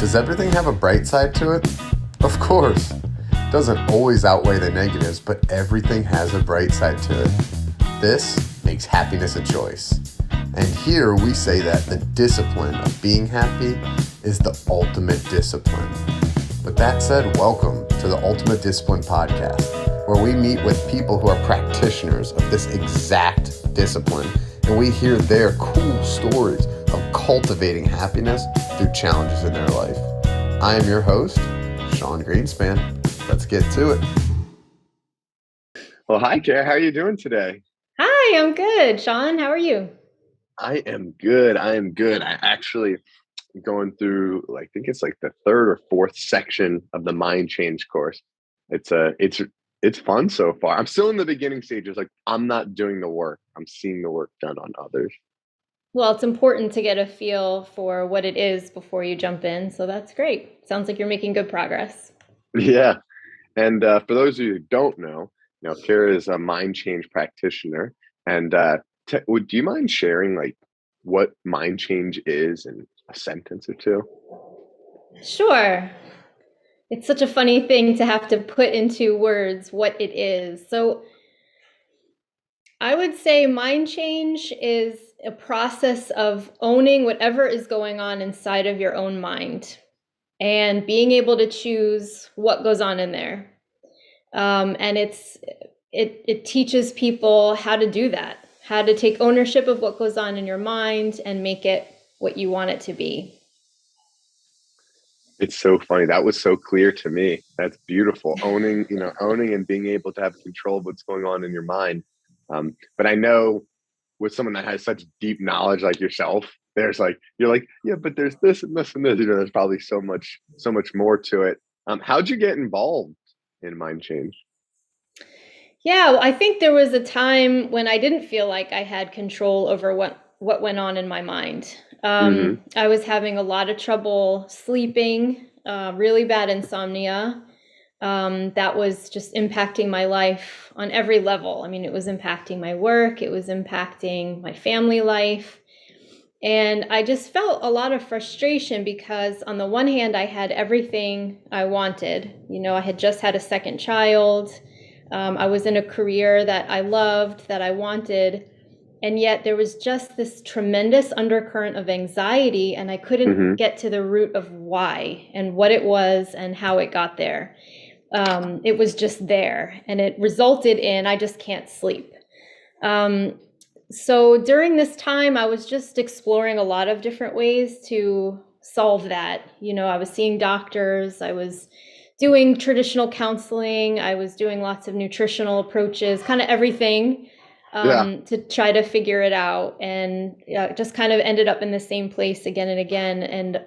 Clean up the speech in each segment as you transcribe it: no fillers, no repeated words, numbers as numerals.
Does everything have a bright side to it? Of course. Doesn't always outweigh the negatives, but everything has a bright side to it. This makes happiness a choice. And here we say that the discipline of being happy is the ultimate discipline. With that said, welcome to the Ultimate Discipline Podcast, where we meet with people who are practitioners of this exact discipline, and we hear their cool stories of cultivating happiness through challenges in their life. I am your host, Sean Greenspan. Let's get to it. Well, hi, Cara. How are you doing today? Hi, I'm good. Sean, how are you? I am good. I actually going through, I think it's like the third or fourth section of the mind change course. It's fun so far. I'm still in the beginning stages. Like, I'm not doing the work. I'm seeing the work done on others. Well, it's important to get a feel for what it is before you jump in, so that's great. Sounds like you're making good progress. Yeah. And for those of you who don't know, Cara is a mind change practitioner. And do you mind sharing what mind change is in a sentence or two? Sure. It's such a funny thing to have to put into words what it is. So I would say mind change is a process of owning whatever is going on inside of your own mind and being able to choose what goes on in there. And it teaches people how to do that, how to take ownership of what goes on in your mind and make it what you want it to be. It's so funny. That was so clear to me. That's beautiful. Owning and being able to have control of what's going on in your mind. But I know with someone that has such deep knowledge like yourself, you're like, yeah, but there's this and this and this. There's probably so much more to it. How'd you get involved in mind change? Yeah, well, I think there was a time when I didn't feel like I had control over what went on in my mind. I was having a lot of trouble sleeping, really bad insomnia. That was just impacting my life on every level. I mean, it was impacting my work, it was impacting my family life. And I just felt a lot of frustration because, on the one hand, I had everything I wanted. I had just had a second child. I was in a career that I loved, that I wanted. And yet there was just this tremendous undercurrent of anxiety, and I couldn't get to the root of why and what it was and how it got there. It was just there, and it resulted in I just can't sleep. So during this time, I was just exploring a lot of different ways to solve that. I was seeing doctors, I was doing traditional counseling, I was doing lots of nutritional approaches, kind of everything to try to figure it out, and just kind of ended up in the same place again and again. And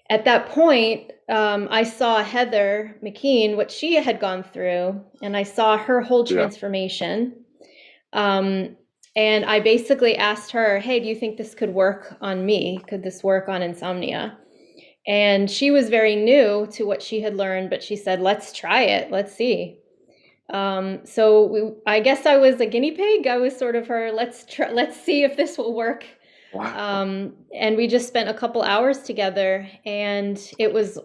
at that point, I saw Heather McKean, what she had gone through, and I saw her whole transformation. And I basically asked her, hey, do you think this could work on me? Could this work on insomnia? And she was very new to what she had learned, but she said, let's try it. Let's see. I guess I was a guinea pig. I was sort of her, let's see if this will work. Wow. And we just spent a couple hours together, and it was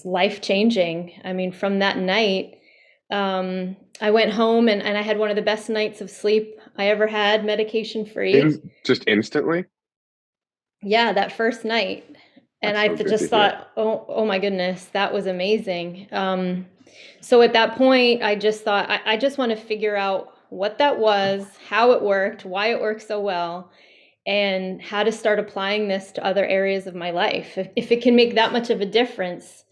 life-changing. I mean, from that night, I went home and I had one of the best nights of sleep I ever had, medication-free. Just instantly? Yeah, that first night. And I just thought, oh my goodness, that was amazing. So at that point, I just thought, I just want to figure out what that was, how it worked, why it worked so well, and how to start applying this to other areas of my life. If it can make that much of a difference,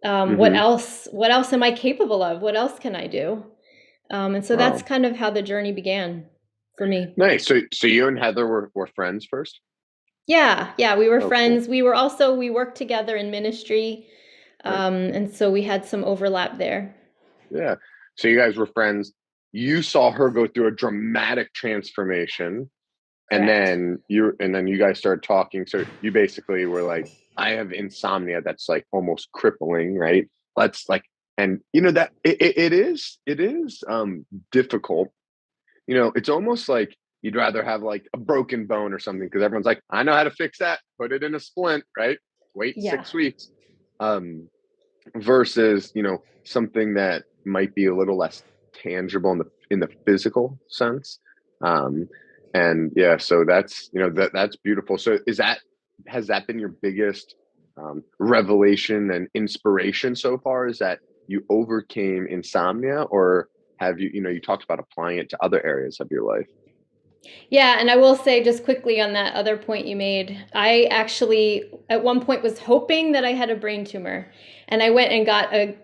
what else am I capable of? What else can I do? And so that's kind of how the journey began for me. Nice. So you and Heather were friends first? Yeah, we were friends. Cool. We worked together in ministry. And so we had some overlap there. Yeah. So you guys were friends. You saw her go through a dramatic transformation. Correct. And then you guys started talking. So you basically were like, I have insomnia that's like almost crippling, right? And that it is difficult. It's almost like you'd rather have like a broken bone or something, because everyone's like, I know how to fix that. Put it in a splint, right? Wait 6 weeks. Um, versus, something that might be a little less tangible in the physical sense. Um, and yeah, so that's that's beautiful. So has that been your biggest revelation and inspiration so far? Is that you overcame insomnia, or have you talked about applying it to other areas of your life? Yeah, and I will say just quickly on that other point you made, I actually at one point was hoping that I had a brain tumor. And I went and got a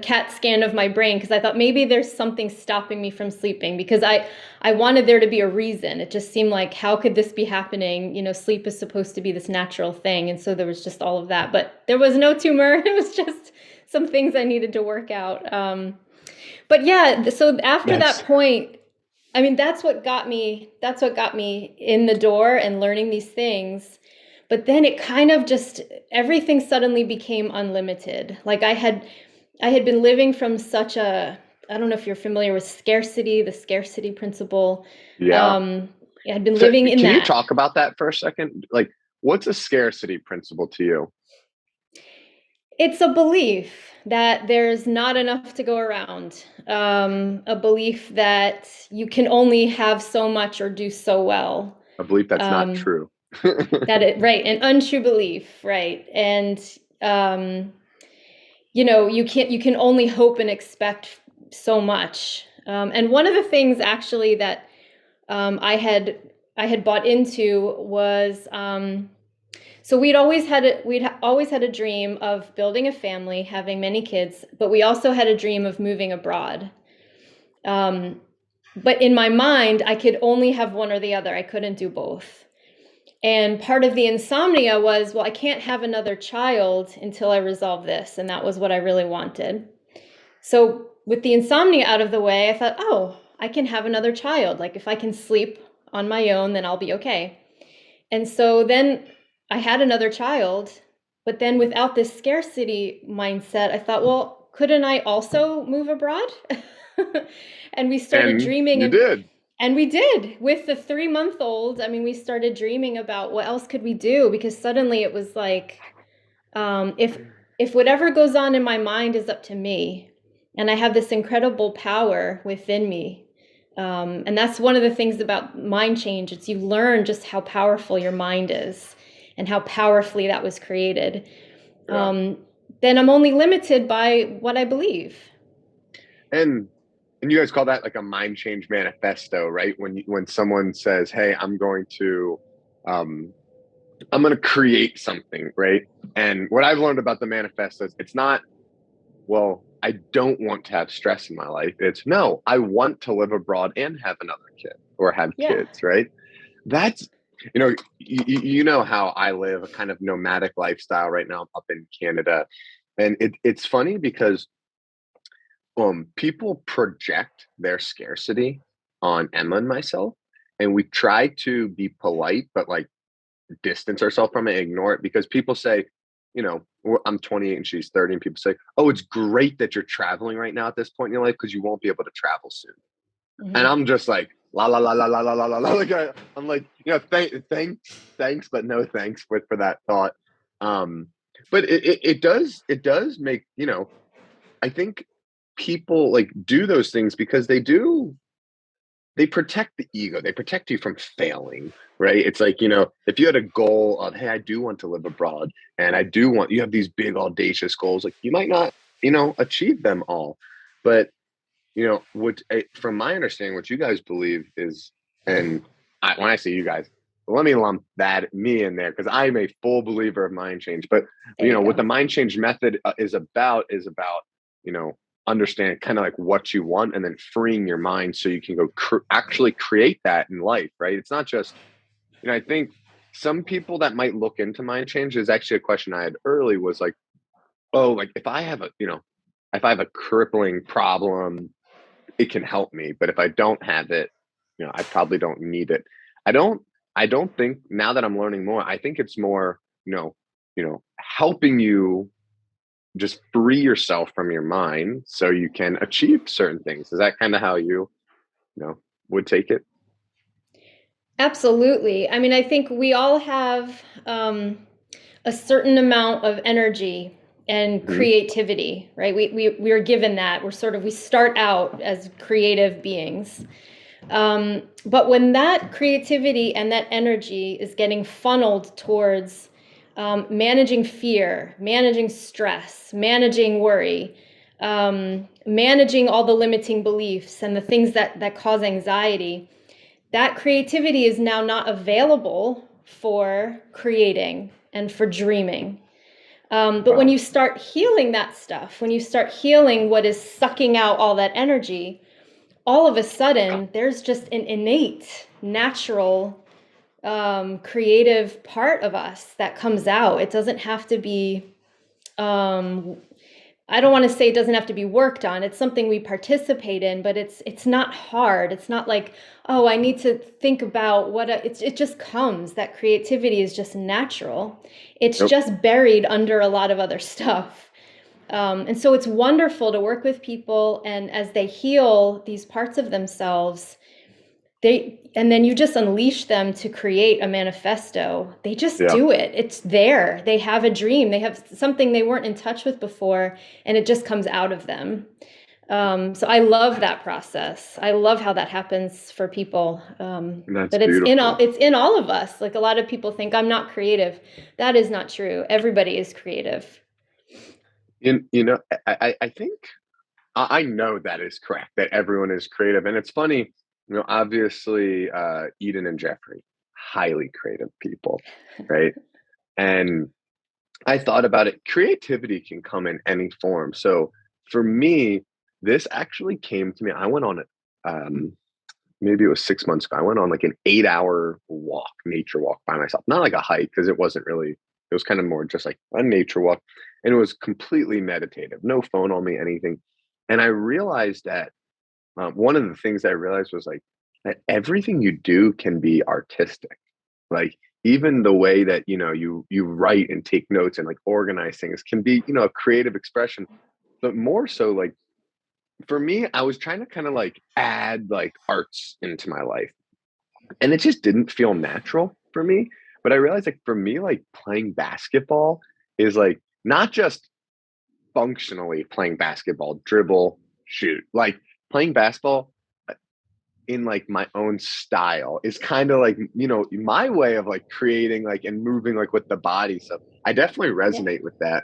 CAT scan of my brain because I thought maybe there's something stopping me from sleeping because I wanted there to be a reason. It just seemed like how could this be happening? Sleep is supposed to be this natural thing. And so there was just all of that. But there was no tumor. It was just some things I needed to work out. But yeah, so after That's that point, I mean, that's what got me in the door and learning these things. But then it kind of just everything suddenly became unlimited. Like I had been living from such a I don't know if you're familiar with scarcity, the scarcity principle. Yeah. Um, I had been So living in can you that. talk about that for a second? Like, what's a scarcity principle to you? It's a belief that there's not enough to go around. A belief that you can only have so much or do so well. A belief that's not Um, true. That it right, an untrue belief, right? And um, you can only hope and expect so much. And one of the things actually that I had bought into was so we'd always had a dream of building a family, having many kids, but we also had a dream of moving abroad. Um, but in my mind, I could only have one or the other. I couldn't do both. And part of the insomnia was, well, I can't have another child until I resolve this. And that was what I really wanted. So, with the insomnia out of the way, I thought, oh, I can have another child. Like, if I can sleep on my own, then I'll be okay. And so then I had another child. But then without this scarcity mindset, I thought, well, couldn't I also move abroad? And we started And dreaming you and did. and we did with the 3 month old. I mean, we started dreaming about what else could we do because suddenly it was like, if whatever goes on in my mind is up to me, and I have this incredible power within me, and that's one of the things about mind change. It's you learn just how powerful your mind is, and how powerfully that was created. Yeah. Um, then I'm only limited by what I believe. And you guys call that like a mind change manifesto, right? When someone says, "Hey, um I'm going to create something," right? And what I've learned about the manifesto is it's not, well, I don't want to have stress in my life. It's no, I want to live abroad and have another kid or have Yeah. kids, right? That's you know how I live a kind of nomadic lifestyle right now. I'm up in Canada, and it's funny because people project their scarcity on Emma and myself, and we try to be polite, but like distance ourselves from it, ignore it because people say, I'm 28 and she's 30, and people say, "Oh, it's great that you're traveling right now at this point in your life because you won't be able to travel soon." And Hmm. I'm just like, la la la la la la la la la. Like I'm like, thanks, but no thanks for that thought. Um, but it does make I think people like do those things because they protect the ego. They protect you from failing, right? It's like, if you had a goal of, hey, I do want to live abroad and you have these big audacious goals, like you might not, achieve them all. But, from my understanding, what you guys believe is, and when I say you guys, let me lump me in there because I'm a full believer of mind change. But, There you what go. the mind change method is about, you know, understand kind of like what you want and then freeing your mind so you can go actually create that in life, right? It's not just, I think some people that might look into mind change is actually a question I had early was like, oh, like if I have a crippling problem, it can help me. But if I don't have it, I probably don't need it. I don't I don't think now that I'm learning more, I think it's more, helping you just free yourself from your mind so you can achieve certain things. Is that kind of how you know, would take it? Absolutely. I mean, I think we all have a certain amount of energy and Hmm. creativity, right? We are given that. We start out as creative beings. But when that creativity and that energy is getting funneled towards managing fear, managing stress, managing worry, managing all the limiting beliefs and the things that cause anxiety, that creativity is now not available for creating and for dreaming. But when Wow. you start healing that stuff, when you start healing what is sucking out all that energy, all of a sudden there's just an innate, natural, creative part of us that comes out. It doesn't have to be, I don't want to say it doesn't have to be worked on. It's something we participate in, but it's not hard. It's not like, oh, I need to think about it just comes. That creativity is just natural. It's Yep. just buried under a lot of other stuff. And so it's wonderful to work with people, and as they heal these parts of themselves, and then you just unleash them to create a manifesto. They just Yeah. do it. It's there. They have a dream. They have something they weren't in touch with before, and it just comes out of them. So I love that process. I love how that happens for people. That's But beautiful. it's in all of us. Like, a lot of people think I'm not creative. That is not true. Everybody is creative. You know, I think I know that is correct, that everyone is creative. And it's funny, obviously, Eden and Jeffrey, highly creative people, right? And I thought about it. Creativity can come in any form. So for me, this actually came to me. I went on it, maybe it was 6 months ago. I went on like an 8 hour walk, nature walk by myself. Not like a hike, because it wasn't really, it was kind of more just like a nature walk. And it was completely meditative, no phone on me, anything. And I realized that one of the things I realized was like that everything you do can be artistic. Like even the way that you write and take notes and like organize things can be a creative expression. But more so, like for me, I was trying to kind of like add like arts into my life, and it just didn't feel natural for me. But I realized like for me, like playing basketball is like not just functionally playing basketball, dribble, shoot. Like playing basketball in like my own style is kind of like my way of like creating like and moving like with the body. So I definitely Yeah, resonate with that.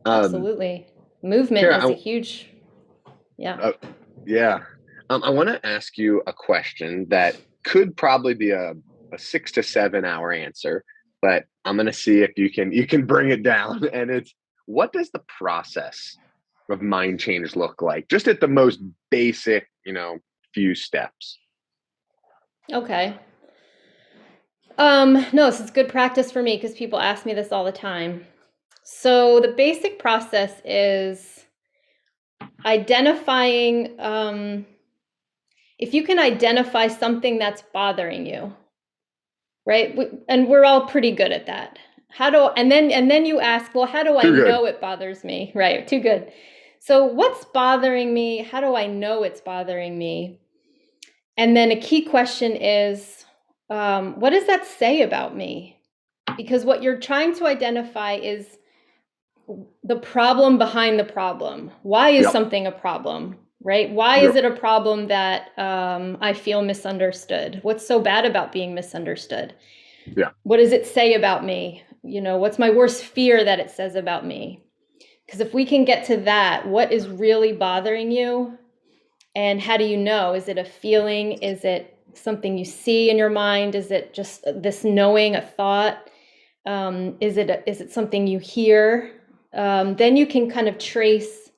um absolutely. Movement Kara, is a huge, yeah. yeah, I want to ask you a question that could probably be a 6 to 7 hour answer, but I'm gonna see if you can bring it down. And it's, what does the process of mind change look like, just at the most basic few steps? Okay. No, this is good practice for me because people ask me this all the time. So the basic process is identifying, if you can identify something that's bothering you, right? And we're all pretty good at that. And then you ask, well, how do I Too good. know it bothers me? Right, too good. So what's bothering me? How do I know it's bothering me? And then a key question is, what does that say about me? Because what you're trying to identify is the problem behind the problem. Why is Yep. something a problem, right? Why is Yep. it a problem that I feel misunderstood? What's so bad about being misunderstood? Yeah. What does it say about me? What's my worst fear that it says about me? Because if we can get to that, what is really bothering you? And how do you know? Is it a feeling? Is it something you see in your mind? Is it just this knowing, a thought? Is it something you hear? Then you can kind of trace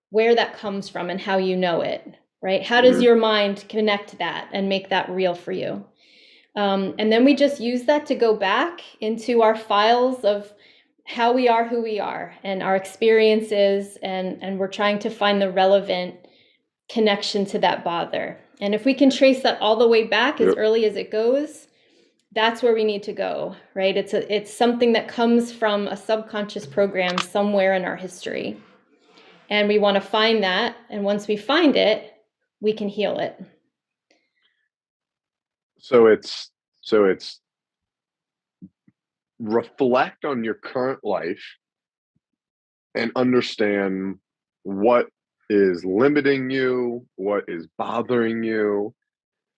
where that comes from and how you know it, right? How does Mhm. your mind connect that and make that real for you? And then we just use that to go back into our files of how we are, who we are, and our experiences, and we're trying to find the relevant connection to that bother. And if we can trace that all the way back as Yep. early as it goes, that's where we need to go, right? It's something that comes from a subconscious program somewhere in our history. And we want to find that, and once we find it, we can heal it. So it's so it's, reflect on your current life, and understand what is limiting you, what is bothering you,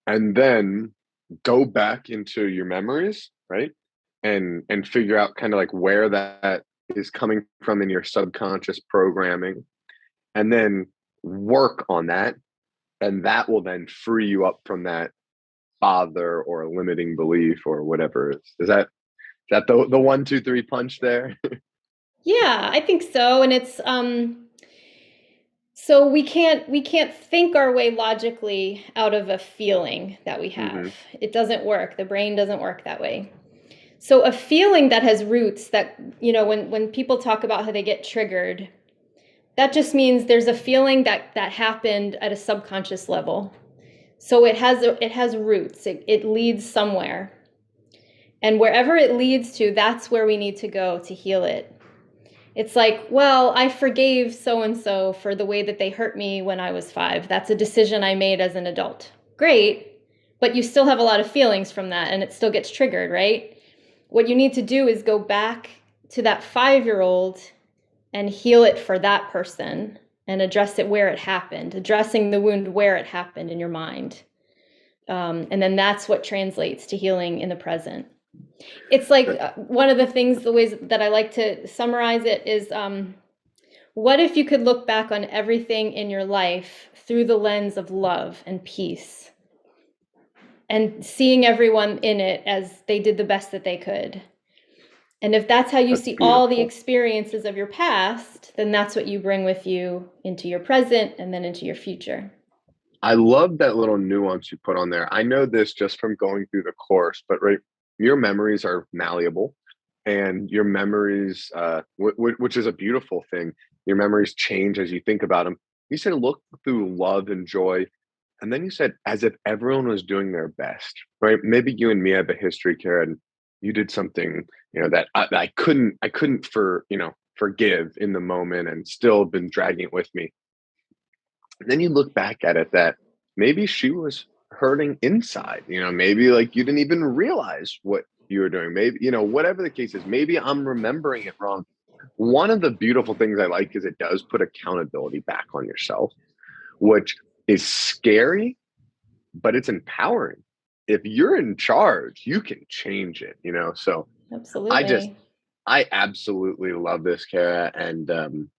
and then go back into your memories, right? And figure out kind of like where that is coming from in your subconscious programming, and then work on that, and that will then free you up from that bother or limiting belief or whatever it is. Is that the 1, 2, 3 punch there? Yeah, I think so. And it's so we can't think our way logically out of a feeling that we have. Hmm. It doesn't work. The brain doesn't work that way. So a feeling that has roots that, when people talk about how they get triggered, that just means there's a feeling that happened at a subconscious level. So it has roots. It leads somewhere. And wherever it leads to, that's where we need to go to heal it. It's like, well, I forgave so and so for the way that they hurt me when I was 5. That's a decision I made as an adult. Great, but you still have a lot of feelings from that and it still gets triggered, right? What you need to do is go back to that 5-year-old and heal it for that person and address it where it happened, addressing the wound where it happened in your mind. And then that's what translates to healing in the present. It's like one of the ways that I like to summarize it is, what if you could look back on everything in your life through the lens of love and peace, and seeing everyone in it as they did the best that they could? And if that's how you That's see all the beautiful. experiences of your past, then that's what you bring with you into your present and then into your future. I love that little nuance you put on there. I know this just from going through the course, but right, your memories are malleable, and your memories, which is a beautiful thing. Your memories change as you think about them. You said look through love and joy, and then you said as if everyone was doing their best, right? Maybe you and me have a history, Kara, and you did something, that I couldn't forgive in the moment, and still been dragging it with me. And then you look back at it that maybe she was hurting inside, maybe like you didn't even realize what you were doing. Maybe, whatever the case is, maybe I'm remembering it wrong. One of the beautiful things I like is it does put accountability back on yourself, which is scary, but it's empowering. If you're in charge, you can change it. So I just Absolutely. I absolutely love this, Kara, and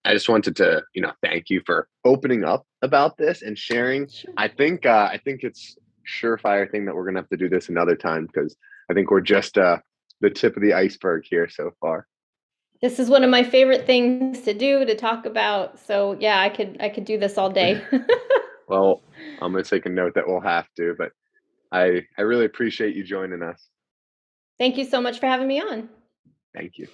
I just wanted to, thank you for opening up about this and sharing. Sure. I think it's surefire thing that we're gonna have to do this another time, because I think we're just the tip of the iceberg here so far. This is one of my favorite things to do, to talk about. So yeah, I could do this all day. Well, I'm gonna take a note that we'll have to, but I really appreciate you joining us. Thank you so much for having me on. Thank you.